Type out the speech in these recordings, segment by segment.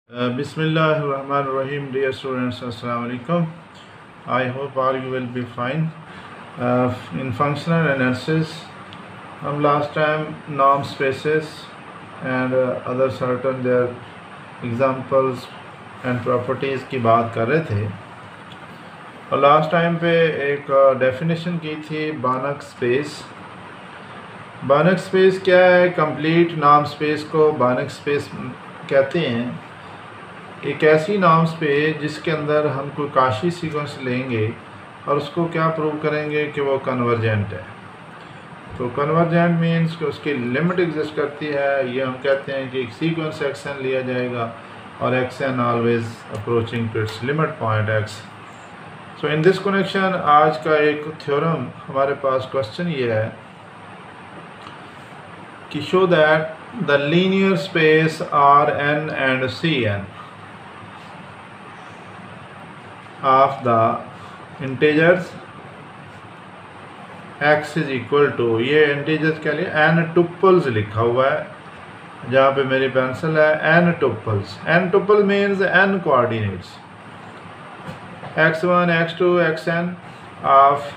Bismillahirrahmanirrahim. Dear students, Assalamu alaikum. I hope all you will be fine. In functional analysis, हम last time norm spaces and other certain their examples and properties की बात कर रहे थे और last time पे एक definition की थी बानक स्पेस। बानक स्पेस क्या है? कंप्लीट नॉर्म स्पेस को बानक स्पेस कहते हैं। एक ऐसी नॉर्म स्पेस जिसके अंदर हम कोई काशी सीक्वेंस लेंगे और उसको क्या प्रूव करेंगे कि वो कन्वर्जेंट है। तो कन्वर्जेंट मीन्स कि उसकी लिमिट एग्जिस्ट करती है। ये हम कहते हैं कि एक सीक्वेंस एक्स एन लिया जाएगा और x n always approaching to its limit point x. So in this connection आज का एक थ्योरम हमारे पास क्वेश्चन ये है कि show that the linear space R n and C n of the integers x is equal to, ये integers के लिए n tuples लिखा हुआ है जहाँ पे मेरी पेंसिल है, n tuples। n tuple means n coordinates x1 x2 xn of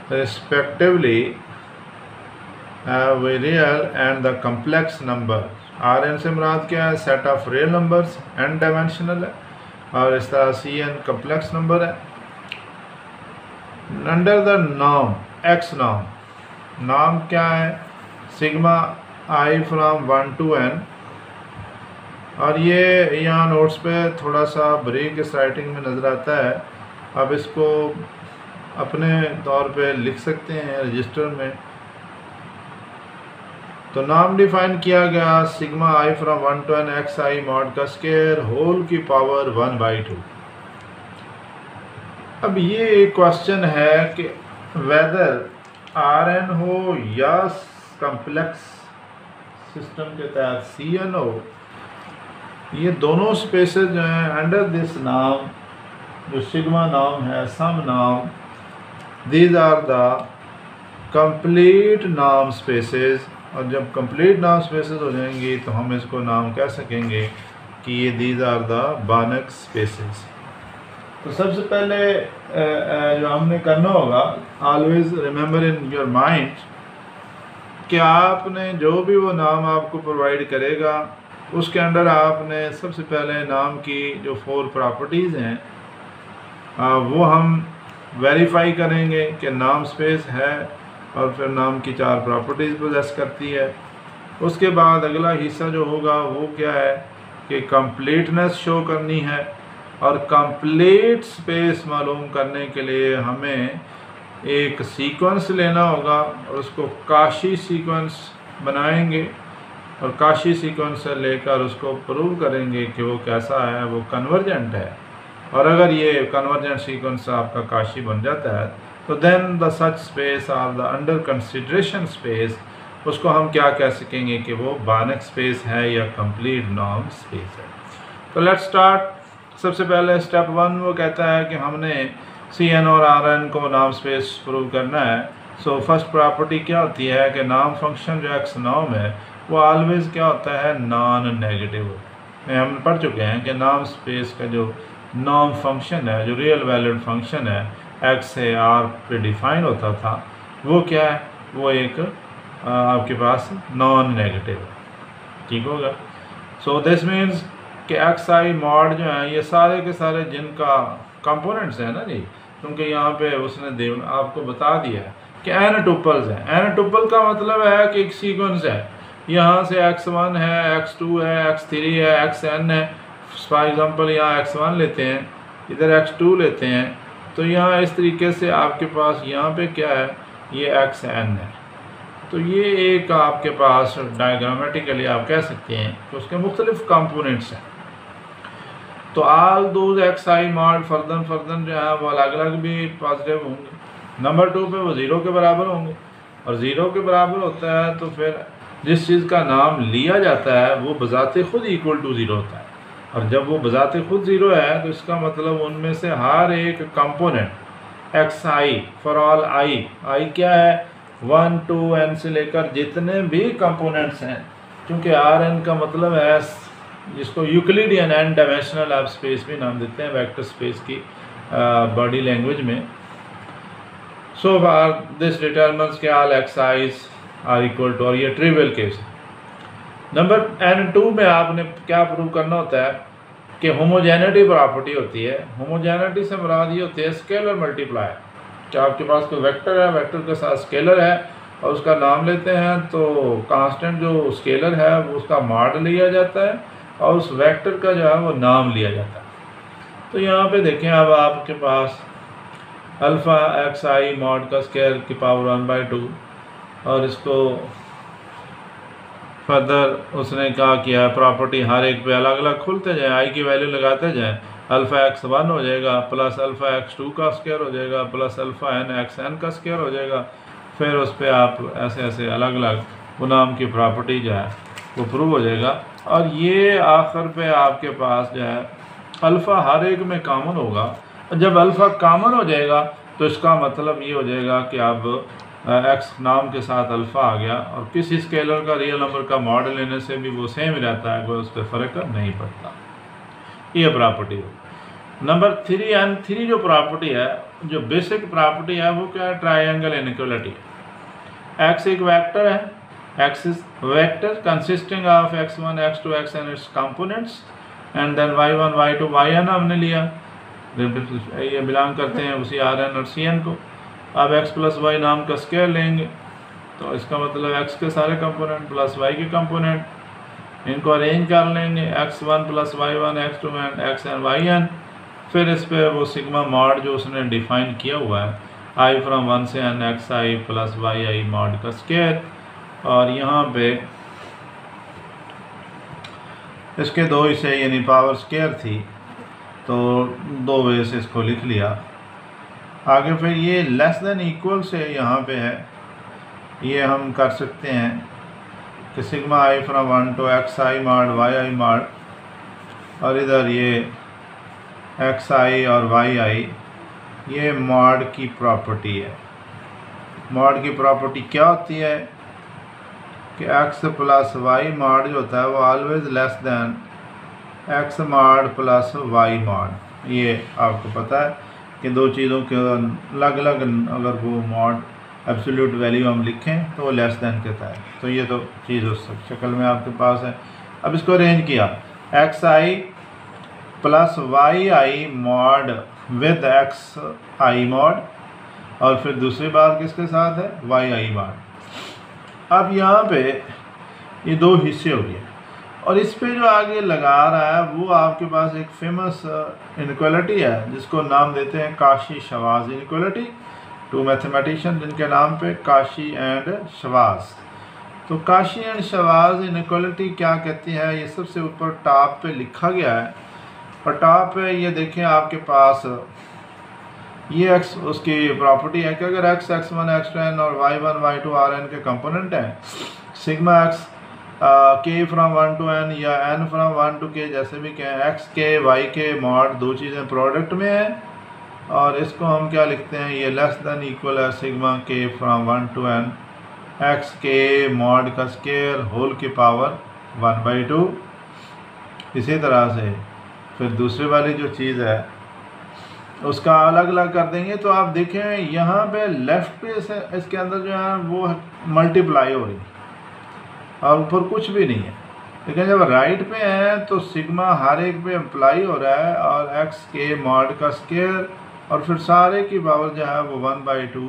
respectively real and the complex number। Rn से मुराद क्या है? Set of real numbers n dimensional है और इस तरह सी एन कम्प्लेक्स नंबर है। Under the norm x norm क्या है? Sigma I from 1 to n। और ये यहाँ नोट्स पे थोड़ा सा ब्रेक इस राइटिंग में नज़र आता है। आप इसको अपने तौर पे लिख सकते हैं रजिस्टर में। तो नाम डिफाइन किया गया sigma I from 1 to n X I mod का स्केयर होल की पावर 1/2। अब ये एक क्वेश्चन है कि वेदर आर एन हो या कम्प्लेक्स सिस्टम के तहत सी एन हो, ये दोनों स्पेसेस जो हैं अंडर दिस नाम जो सिग्मा नाम है सम नाम, दीज आर द कंप्लीट नाम स्पेसेस। और जब कंप्लीट नाम स्पेसेस हो जाएंगी तो हम इसको नाम कह सकेंगे कि ये दीज आर द बानक स्पेसेस। तो सबसे पहले जो हमने करना होगा, always remember in your mind कि आपने जो भी वो नाम आपको प्रोवाइड करेगा उसके अंडर आपने सबसे पहले नाम की जो 4 प्रॉपर्टीज़ हैं वो हम वेरीफाई करेंगे कि नाम स्पेस है और फिर नाम की 4 प्रॉपर्टीज़ पोजेस करती है। उसके बाद अगला हिस्सा जो होगा वो क्या है कि कंप्लीटनेस शो करनी है। और कंप्लीट स्पेस मालूम करने के लिए हमें एक सीक्वेंस लेना होगा और उसको काशी सीक्वेंस बनाएंगे और काशी सीक्वेंस से लेकर उसको प्रूव करेंगे कि वो कैसा है, वो कन्वर्जेंट है। और अगर ये कन्वर्जेंट सीक्वेंस आपका काशी बन जाता है तो देन द सच स्पेस और द अंडर कंसिडरेशन स्पेस, उसको हम क्या कह सकेंगे कि वो बानक स्पेस है या कंप्लीट नॉर्म स्पेस है। तो लेट्स स्टार्ट। सबसे पहले स्टेप 1 वो कहता है कि हमने सी एन और आर एन को नाम स्पेस प्रूव करना है। सो फर्स्ट प्रॉपर्टी क्या होती है कि नाम फंक्शन जो एक्स नॉर्म है वो ऑलवेज क्या होता है? Non negative. हम पढ़ चुके हैं कि नाम स्पेस का जो नॉर्म फंक्शन है, जो रियल वैलिड फंक्शन है एक्स से आर पे डिफाइन होता था, वो क्या है? वो एक आपके पास नॉन नेगेटिव है। ठीक होगा। सो दिस मीन्स कि एक्स आई मॉड जो है ये सारे के सारे जिनका कंपोनेंट्स हैं ना जी, क्योंकि यहाँ पे उसने आपको बता दिया है कि एन टुपल्स हैं। एन टुपल का मतलब है कि एक सीक्वेंस है, यहाँ से x1 है, x2 है, x3 है, xn है। फॉर एग्जांपल यहाँ x1 लेते हैं, इधर x2 लेते हैं, तो यहाँ इस तरीके से आपके पास यहाँ पे क्या है? ये xn है। तो ये एक आपके पास डायग्रामेटिकली आप कह सकते हैं कि उसके मुख्तलिफ कंपोनेंट्स हैं। तो all those X I mod further जो है वो अलग अलग भी पॉजिटिव होंगे। नंबर 2 पे वो 0 के बराबर होंगे और 0 के बराबर होता है तो फिर जिस चीज़ का नाम लिया जाता है वो बजाते खुद इक्वल टू 0 होता है। और जब वो बजाते खुद 0 है तो इसका मतलब उनमें से हर एक component x I for all I क्या है? 1 to n से लेकर जितने भी कंपोनेंट्स हैं, क्योंकि आर एन का मतलब है जिसको यूक्लिडियन एंड डायमेंशनल आप स्पेस भी नाम देते हैं वेक्टर स्पेस की बॉडी लैंग्वेज में। सो फार दिस डिटरमिन्स के all excise are equal to, और ये ट्रिवियल केस है। नंबर N2 में आपने क्या प्रूव करना होता है कि होमोजेनिटी प्रॉपर्टी होती है। होमोजेनिटी से मुराद ये होती है स्केलर मल्टीप्लाई, कि आपके पास कोई वेक्टर है, वेक्टर के साथ स्केलर है और उसका नाम लेते हैं तो कांस्टेंट जो स्केलर है वो उसका मॉड लिया जाता है और उस वेक्टर का जो है वो नाम लिया जाता है। तो यहाँ पे देखें अब आपके पास अल्फ़ा एक्स आई मॉड का स्केयर की पावर 1/2 और इसको फर्दर उसने क्या किया प्रॉपर्टी हर एक पे अलग अलग खुलते जाएं, आई की वैल्यू लगाते जाएं। अल्फ़ा एक्स 1 हो जाएगा प्लस अल्फ़ा एक्स 2 का स्क्वायर हो जाएगा plus alpha n x n का स्क्वायर हो जाएगा। फिर उस पर आप ऐसे ऐसे अलग अलग वो नाम की प्रॉपर्टी जो है वो प्रूव हो जाएगा। और ये आखिर पे आपके पास जो है अल्फ़ा हर एक में कॉमन होगा। जब अल्फ़ा कॉमन हो जाएगा तो इसका मतलब ये हो जाएगा कि अब एक्स नाम के साथ अल्फ़ा आ गया और किसी स्केलर का रियल नंबर का मॉडल लेने से भी वो सेम ही रहता है, कोई उस पर फ़र्क नहीं पड़ता। ये प्रॉपर्टी हो। नंबर 3 जो प्रॉपर्टी है, जो बेसिक प्रॉपर्टी है वो क्या है, ट्रायंगल इनइक्वालिटी है। एक्स एक वेक्टर है, x is vector consisting of x1 x2 xn its components and then y1 y2 yn हमने लिया, ये बिलोंग करते हैं उसी Rn और Cn को। अब x प्लस वाई नाम का स्केयर लेंगे तो इसका मतलब x के सारे कंपोनेंट प्लस y के कंपोनेंट, इनको अरेंज कर लेंगे x1 plus y1 x2 and xn yn। फिर इस पे वो सिग्मा मॉड जो उसने डिफाइन किया हुआ है i फ्रॉम 1 से n xi plus yi mod का स्केयर। और यहाँ पे इसके दो हिस्से यानी पावर स्केयर थी तो दो वे से इसको लिख लिया। आगे फिर ये लेस देन इक्वल से यहाँ पे है, ये हम कर सकते हैं कि sigma i from 1 to xi mod yi mod, और इधर ये xi और yi ये मॉड की प्रॉपर्टी है। मॉड की प्रॉपर्टी क्या होती है कि x प्लस y मॉड जो होता है वो always less than x mod plus y mod. ये आपको पता है कि दो चीज़ों के अलग अलग अगर वो मॉड एब्सोल्यूट वैल्यू हम लिखें तो वो लेस दैन कहता है। तो ये तो चीज़ उस शक्ल में आपके पास है। अब इसको अरेंज किया xi plus yi mod with xi mod, और फिर दूसरी बार किसके साथ है yi मॉड। अब यहाँ पे ये दो हिस्से हो गए और इस पे जो आगे लगा रहा है वो आपके पास एक फेमस इनइक्वालिटी है जिसको नाम देते हैं Kashi Shawaz inequality. To mathematician जिनके नाम पे काशी एंड शवाज। तो काशी एंड शवाज इनइक्वालिटी क्या कहती है, ये सबसे ऊपर टॉप पे लिखा गया है। और टॉप पे ये देखें आपके पास ये x उसकी प्रॉपर्टी है कि अगर x x1 x2 और y1 y2 Rn के कंपोनेंट हैं, sigma x k from 1 to n या n फ्रॉम 1 टू k जैसे भी कहें, x k y के मॉड दो चीज़ें प्रोडक्ट में हैं और इसको हम क्या लिखते हैं, ये लेस देन इक्वल है sigma k from 1 to n x k mod का स्केयर होल की पावर 1/2। इसी तरह से फिर दूसरी वाली जो चीज़ है उसका अलग अलग कर देंगे। तो आप देखें यहाँ पे लेफ़्ट पे से इसके अंदर जो है वो मल्टीप्लाई हो रही है और ऊपर कुछ भी नहीं है, लेकिन जब राइट पे है तो सिग्मा हर एक पे अप्लाई हो रहा है और एक्स के मॉड का स्क्वायर और फिर सारे की पावर जो है वो 1/2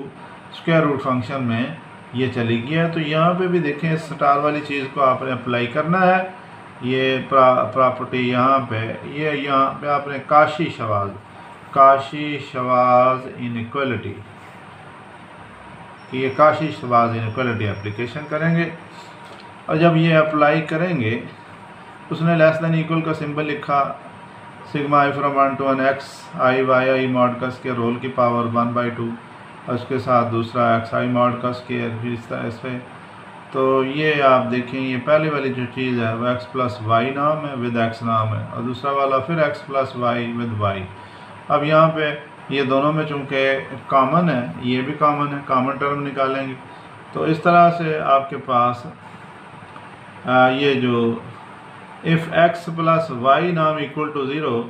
स्क्वायर रूट फंक्शन में ये चली गई है। तो यहाँ पे भी देखें स्टार वाली चीज़ को आपने अप्लाई करना है। ये प्रॉपर्टी यहाँ पे ये यहाँ पे आपने काशी शवाज इनइक्वालिटी कि ये काशी शवाज इनइक्वालिटी एप्लीकेशन करेंगे और जब ये अप्लाई करेंगे उसने लेस देन इक्वल का सिंबल लिखा, sigma i from 1 to n x i yi mod का स्केयर होल की पावर 1/2 और उसके साथ दूसरा xi मॉड का स्केयर फिर इस तरह से। तो ये आप देखें ये पहले वाली जो चीज़ है वो x प्लस वाई नाम है विद x नाम है और दूसरा वाला फिर x plus y with y। अब यहाँ पे ये दोनों में चूँकि कॉमन है, ये भी कॉमन है, कॉमन टर्म निकालेंगे। तो इस तरह से आपके पास ये जो if x plus y norm equal to 0,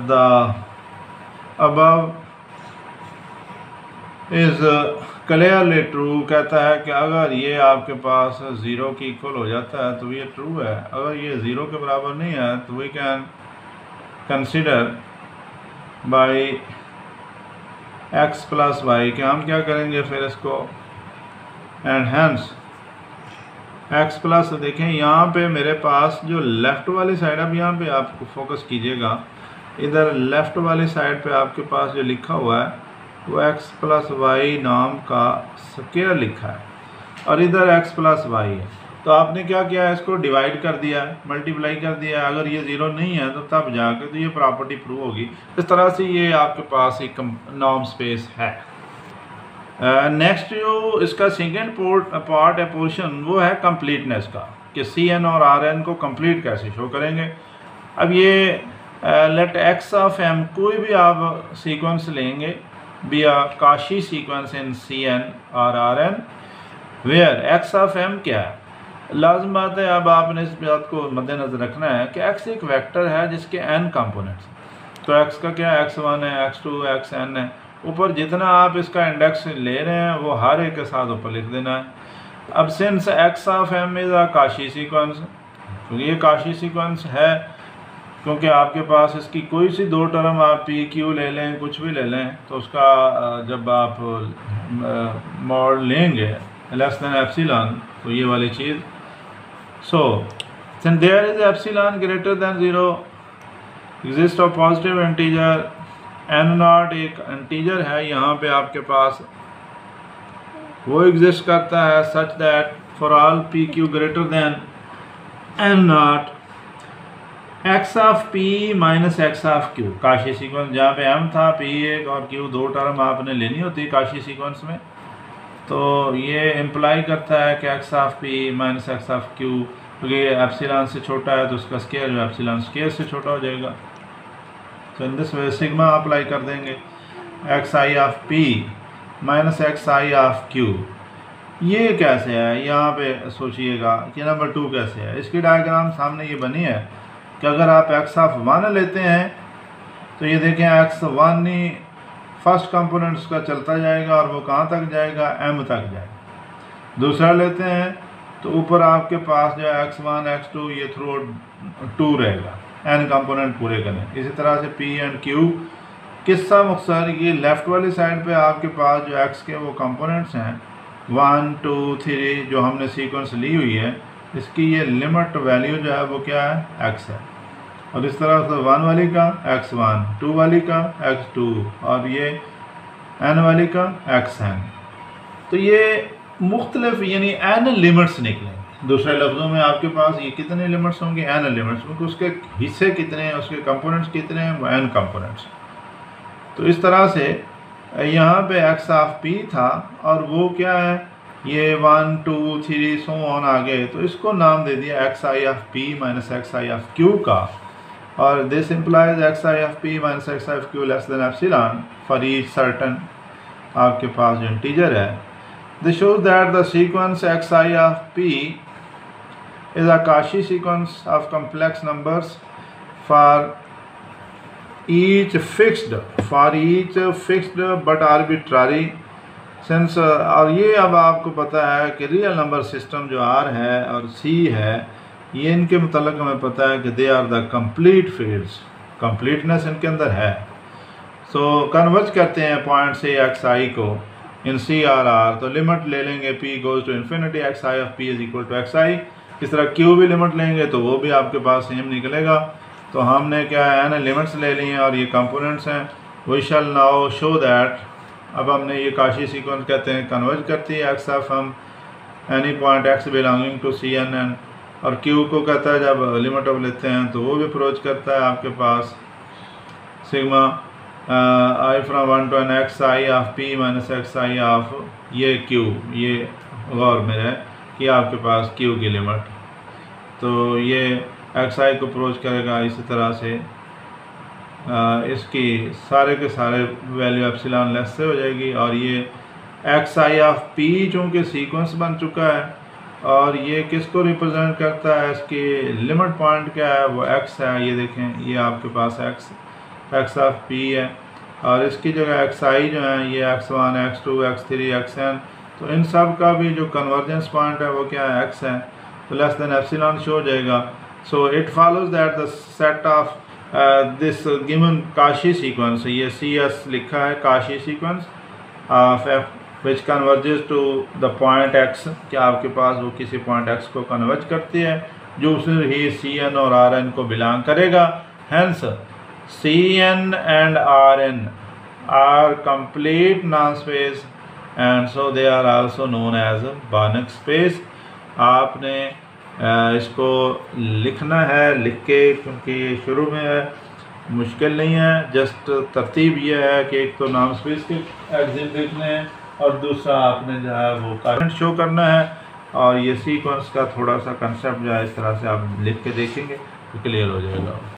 the above is clearly true। कहता है कि अगर ये आपके पास 0 के इक्वल हो जाता है तो ये ट्रू है, अगर ये 0 के बराबर नहीं है तो we can consider by x plus y कि हम क्या करेंगे फिर इसको, एंड हैंस x प्लस, देखें यहाँ पे मेरे पास जो लेफ़्ट वाली साइड, अब यहाँ पे आप फोकस कीजिएगा, इधर लेफ़्ट वाली साइड पे आपके पास जो लिखा हुआ है वो x प्लस वाई नाम का स्क्वायर लिखा है और इधर x प्लस वाई है। तो आपने क्या किया है, इसको डिवाइड कर दिया है, मल्टीप्लाई कर दिया है। अगर ये 0 नहीं है तो तब जाकर तो ये प्रॉपर्टी प्रूव होगी। इस तरह से ये आपके पास एक नॉर्म स्पेस है। नेक्स्ट जो इसका सेकेंड पार्ट है पोर्शन, वो है कंप्लीटनेस का, कि Cn और Rn को कंप्लीट कैसे शो करेंगे। अब ये लेट x ऑफ m, कोई भी आप सीक्वेंस लेंगे be a Cauchy sequence in Cn और Rn, where x of m क्या है, लाजम बात है। अब आपने इस बात को मद्देनज़र रखना है कि x एक वेक्टर है जिसके n कंपोनेंट्स, तो x का क्या x1 है, x2, xn है। ऊपर जितना आप इसका इंडेक्स ले रहे हैं वो हर एक के साथ ऊपर लिख देना है। अब since x of m is a Cauchy sequence, क्योंकि ये काशी सीक्वेंस है, क्योंकि आपके पास इसकी कोई सी दो टर्म आप पी क्यू ले लें, कुछ भी ले लें, तो उसका जब आप मॉड लेंगे लेस देन एप्सिलॉन, तो ये वाली चीज़, so since there is epsilon greater than 0 exist of positive integer n0 एक इंटीजर है, यहाँ पे आपके पास वो एग्जिस्ट करता है such that for all P Q greater than n0 x of p minus x of q, Kashi sequence जहाँ पे m था, p एक और q दो टर्म आपने लेनी होती है काशी सीक्वेंस में, तो ये इम्प्लाई करता है कि x of p minus x of q, क्योंकि एप्सिलॉन से छोटा है तो उसका स्केयर जो एप्सिलॉन स्केयर से छोटा हो जाएगा। तो in this way sigma apply कर देंगे, x I of p minus X I of q। ये कैसे है, यहाँ पे सोचिएगा कि नंबर 2 कैसे है। इसकी डायग्राम सामने ये बनी है कि अगर आप x ऑफ 1 लेते हैं तो ये देखें x1 ही फर्स्ट कंपोनेंट उसका चलता जाएगा और वो कहाँ तक जाएगा, m तक जाएगा। दूसरा लेते हैं तो ऊपर आपके पास जो x1 x2 ये थ्रू 2 रहेगा, n कंपोनेंट पूरे करें। इसी तरह से p एंड q, किस्सा मुख्तसर ये लेफ़्ट वाली साइड पे आपके पास जो x के वो कंपोनेंट्स हैं 1 2 3 जो हमने सीक्वेंस ली हुई है, इसकी ये लिमिट वैल्यू जो है वो क्या है, x है। और इस तरह से 1 वाली का x1, 2 वाली का x2 और ये n वाली का xn। तो ये मुख्तलिफ यानी n लिमिट्स निकलेंगे। दूसरे लफ्ज़ों में आपके पास ये कितने लिमिट्स होंगे, n लिमिट्स, क्योंकि उसके हिस्से कितने हैं, उसके कंपोनेंट्स कितने हैं, वो n कंपोनेंट्स। तो इस तरह से यहाँ पे x ऑफ p था और वो क्या है, ये 1 2 3 सो ऑन आ गए, तो इसको नाम दे दिया x I of p minus X I of q का, और this implies x I of p minus X I of q less than epsilon for each certain आपके पास जो इंटीजर है। This shows that the sequence x I of p is a Cauchy sequence of complex numbers for each fixed but arbitrary sense. और ये अब आपको पता है कि रियल नंबर सिस्टम जो R है और C है, ये इनके मतलब हमें पता है कि they are the complete fields, completeness इनके अंदर है। सो कन्वर्ज करते हैं पॉइंट से एक्स आई को इन C और R, तो लिमिट ले लेंगे p goes to infinity X I of p is equal to X I. इस तरह q भी लिमिट लेंगे तो वो भी आपके पास सेम निकलेगा। तो हमने क्या है ना, लिमिट्स ले ली हैं और ये कंपोनेंट्स हैं। We shall now show that, अब हमने ये काशी सीक्वेंस कहते हैं, कन्वर्ज करती है एक्स ऑफ हम any point x belonging to Cn, और Q को कहता है जब लिमिट ऑफ लेते हैं तो वो भी अप्रोच करता है आपके पास sigma I from 1 to n X I of p minus X I of ये Q। ये गौर में है कि आपके पास Q की लिमिट, तो ये एक्स आई को अप्रोच करेगा इसी तरह से। इसकी सारे के सारे वैल्यू एप्सिलॉन लेस से हो जाएगी, और ये एक्स आई ऑफ p चूँकि सीक्वेंस बन चुका है और ये किसको रिप्रेजेंट करता है, इसकी लिमिट पॉइंट क्या है, वो x है। ये देखें, ये आपके पास x ऑफ p है, और इसकी जगह xi जो है ये x1 x2 x3 xn, तो इन सब का भी जो कन्वर्जेंस पॉइंट है वो क्या है, x है, तो लेस देन एप्सिलॉन शो हो जाएगा। So it follows that the set of this given Kashi sequence, ये CS लिखा है Kashi sequence of f which converges to the point x, क्या आपके पास वो किसी पॉइंट x को कन्वर्ज करती है जो उसे ही Cn और Rn को बिलोंग करेगा। Hence Cn and Rn are complete non-space and so they are also known as Banach space। आपने इसको लिखना है, लिख के, क्योंकि ये शुरू में है, मुश्किल नहीं है, जस्ट तरतीब ये है कि एक तो नाम स्पेस के एग्जिट लिखने हैं और दूसरा आपने जो है वो करंट शो करना है, और ये सीक्वेंस का थोड़ा सा कंसेप्ट जो है इस तरह से आप लिख के देखेंगे तो क्लियर हो जाएगा।